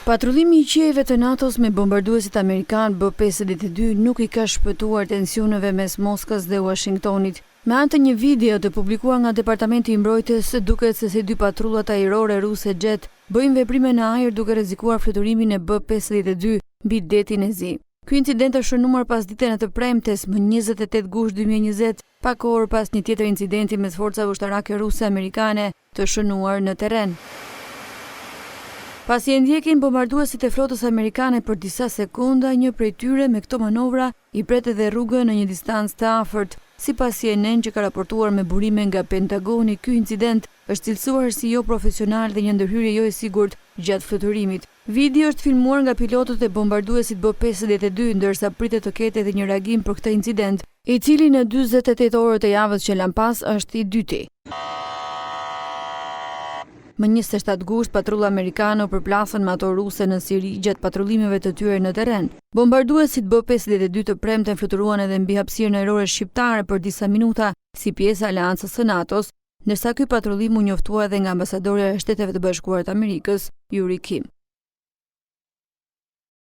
Patrullimi I qiejve të NATO-s me bombarduesit amerikan B-52 nuk I ka shpëtuar tensioneve mes Moskës dhe Uashingtonit. Me anë të një video të publikuar nga departamenti I Mbrojtjes, duket se si dy patrullat ajrore ruse bëjnë veprime në ajër duke rrezikuar fluturimin e B-52 mbi Detin e Zi. Ky incident është shënuar pasditen të premtes më 28 gusht 2020, pak orë pas një tjetër incidenti mes forcave ushtarake ruse amerikane të shënuar në terren. Pasi e ndjekin bombarduesit e flotës amerikane për disa sekonda, një prej tyre me këto manovra I pret edhe rrugën në një distancë të afërt. Sipas CNN që ka raportuar me burime nga Pentagoni, ky incident është cilësuar si jo profesional dhe një ndërhyrje jo e sigurt gjatë fluturimit. Video është filmuar nga pilotët e bombarduesit B-52, ndërsa pritet të ketë edhe një reagim për këtë incident, I cili në 48 orët e javës që lan pas është I dyti. Më 27 gusht, patrulla amerikane u përplasën me ato ruse në Siri gjatë patrullimeve të tyre në terren. Bombarduesit B-52 të premten fluturuan edhe mbi hapësirën ajrore shqiptare për disa minuta si pjesë e aleancës së NATO-s, ndërsa ky patrullim u njoftua edhe nga ambasadorja e Shteteve të Bashkuara të Amerikës, Kim.